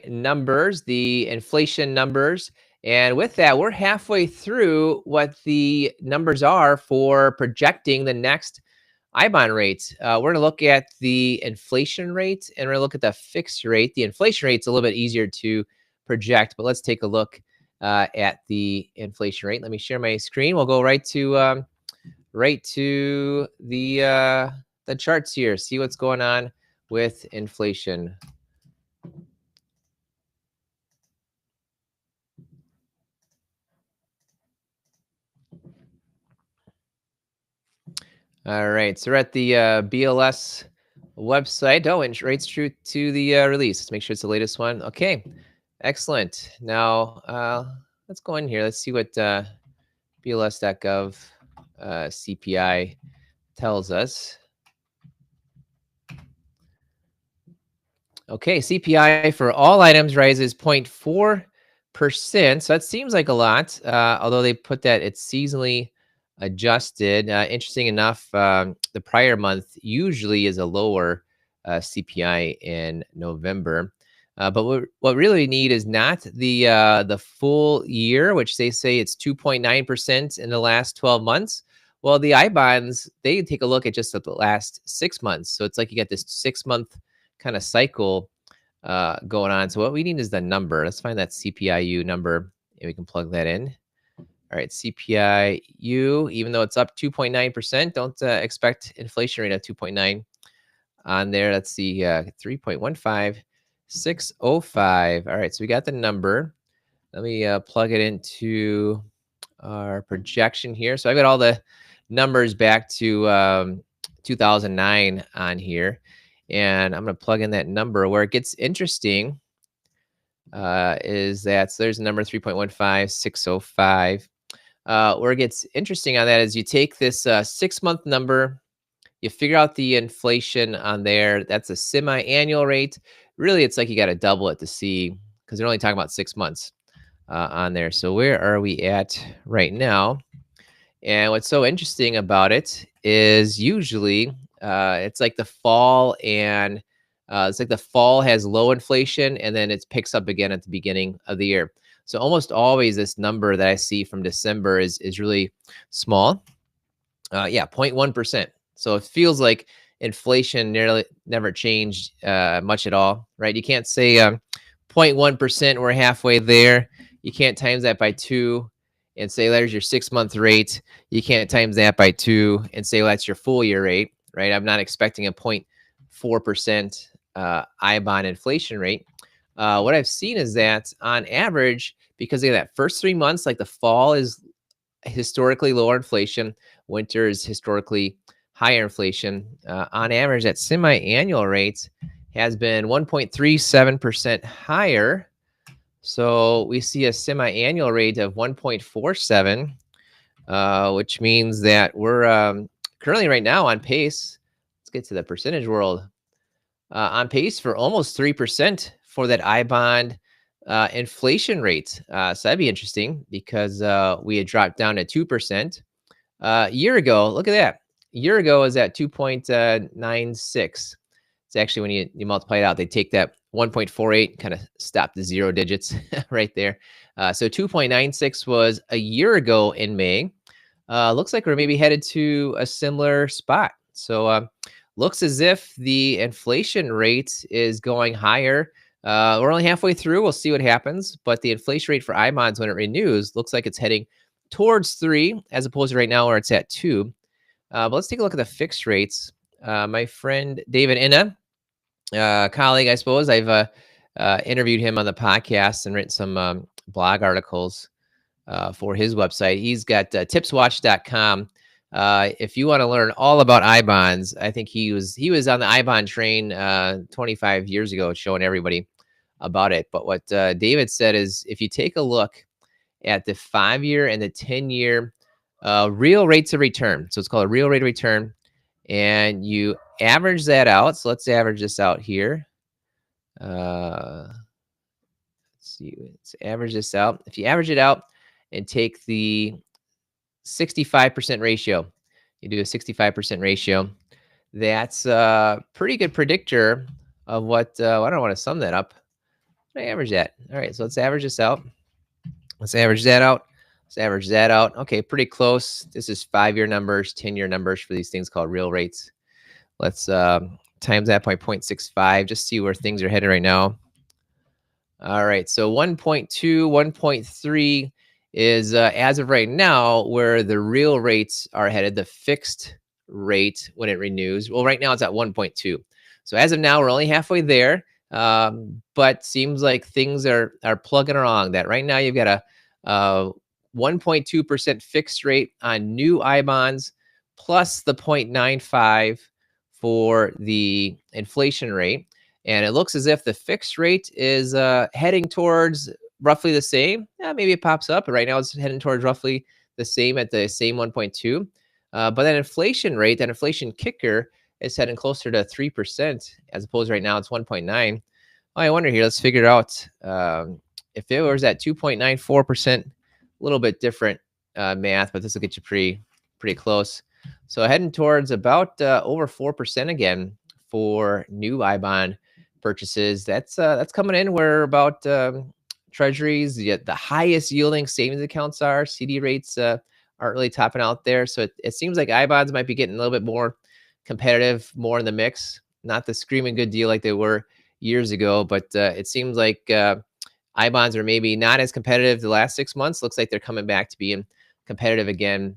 numbers, the inflation numbers. And with that, we're halfway through what the numbers are for projecting the next I-bond rate. We're going to look at the inflation rate and we're going to look at the fixed rate. The inflation rate's a little bit easier to project, but let's take a look at the inflation rate. Let me share my screen. We'll go right to the charts here. See what's going on with inflation. All right, so we're at the BLS website. Oh, and rates true to the release. Let's make sure it's the latest one. Okay, excellent. Now let's go in here. Let's see what BLS.gov CPI tells us. Okay, CPI for all items rises 0.4%. So that seems like a lot, although they put that it's seasonally adjusted. Interesting enough, the prior month usually is a lower CPI in November. But what really we need is not the full year, which they say it's 2.9% in the last 12 months. Well, the I bonds, they take a look at just the last 6 months. So it's like you got this 6-month kind of cycle going on. So what we need is the number. Let's find that CPIU number and we can plug that in. All right, CPIU, even though it's up 2.9%, don't expect inflation rate of 2.9 on there. Let's see, 3.15605. All right, so we got the number. Let me plug it into our projection here. So I've got all the numbers back to 2009 on here. And I'm going to plug in that number. Where it gets interesting is that, so there's the number 3.15605. Where it gets interesting on that is you take this 6-month number, you figure out the inflation on there. That's a semi-annual rate. Really, it's like you got to double it to see, because they're only talking about 6 months on there. So where are we at right now? And what's so interesting about it is usually it's like the fall, and it's like the fall has low inflation and then it picks up again at the beginning of the year. So almost always this number that I see from December is really small. Yeah, 0.1%. So it feels like inflation nearly never changed much at all, right? You can't say 0.1%, we're halfway there. You can't times that by 2 and say there's your 6-month rate. You can't times that by 2 and say, well, that's your full year rate, right? I'm not expecting a 0.4% I-bond inflation rate. What I've seen is that on average, because of that first 3 months, like the fall is historically lower inflation, winter is historically higher inflation. On average, that semi-annual rate has been 1.37% higher. So we see a semi-annual rate of 1.47, which means that we're currently right now on pace. Let's get to the percentage world. On pace for almost 3% for that I-bond inflation rate. So that'd be interesting because we had dropped down to 2%. A year ago, look at that. A year ago is at 2.96. It's actually when you multiply it out, they take that 1.48, kind of stop the 0 digits right there. So 2.96 was a year ago in May. Looks like we're maybe headed to a similar spot. So looks as if the inflation rate is going higher. We're only halfway through. We'll see what happens. But the inflation rate for I-bonds when it renews looks like it's heading towards 3 as opposed to right now where it's at 2. But let's take a look at the fixed rates. My friend David Inna, colleague, I suppose, I've interviewed him on the podcast and written some blog articles for his website. He's got tipswatch.com. If you want to learn all about I-bonds, I think he was on the I-bond train 25 years ago, showing everybody about it. But what David said is, if you take a look at the 5-year and the 10-year real rates of return, so it's called a real rate of return, and you average that out. So let's average this out here. Let's see, let's average this out. If you average it out and take the 65% ratio, you do a 65% ratio, that's a pretty good predictor of what, I don't want to sum that up. I average that. All right, so let's average this out. Let's average that out. Let's average that out. Okay, pretty close. This is 5-year numbers, 10-year numbers for these things called real rates. Let's times that by 0.65, just see where things are headed right now. All right, so 1.2, 1.3 is as of right now where the real rates are headed, the fixed rate when it renews. Well, right now it's at 1.2. So as of now, we're only halfway there, but seems like things are plugging along. That right now you've got a 1.2% fixed rate on new I bonds plus the 0.95 for the inflation rate. And it looks as if the fixed rate is heading towards roughly the same. Maybe it pops up, but right now it's heading towards roughly the same at the same 1.2. But that inflation rate, that inflation kicker, is heading closer to 3%, as opposed to right now it's 1.9. Oh, I wonder here, let's figure it out. If it was at 2.94%, a little bit different math, but this will get you pretty close. So heading towards about over 4% again for new I bond purchases. That's coming in where about treasuries, the highest yielding savings accounts are. CD rates aren't really topping out there. So it seems like I bonds might be getting a little bit more competitive, more in the mix. Not the screaming good deal like they were years ago, but it seems like I bonds are maybe not as competitive the last 6 months. Looks like they're coming back to being competitive again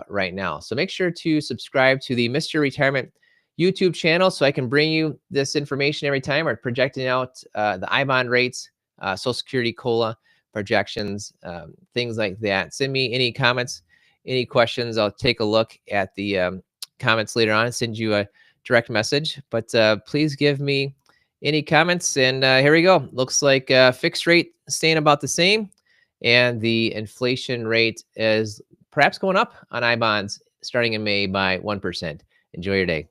right now. So make sure to subscribe to the Mr. Retirement YouTube channel so I can bring you this information every time. We're projecting out the I bond rates, Social Security COLA projections, things like that. Send me any comments, any questions. I'll take a look at the comments later on and send you a direct message. But please give me any comments. And here we go. Looks like fixed rate staying about the same. And the inflation rate is perhaps going up on I bonds starting in May by 1%. Enjoy your day.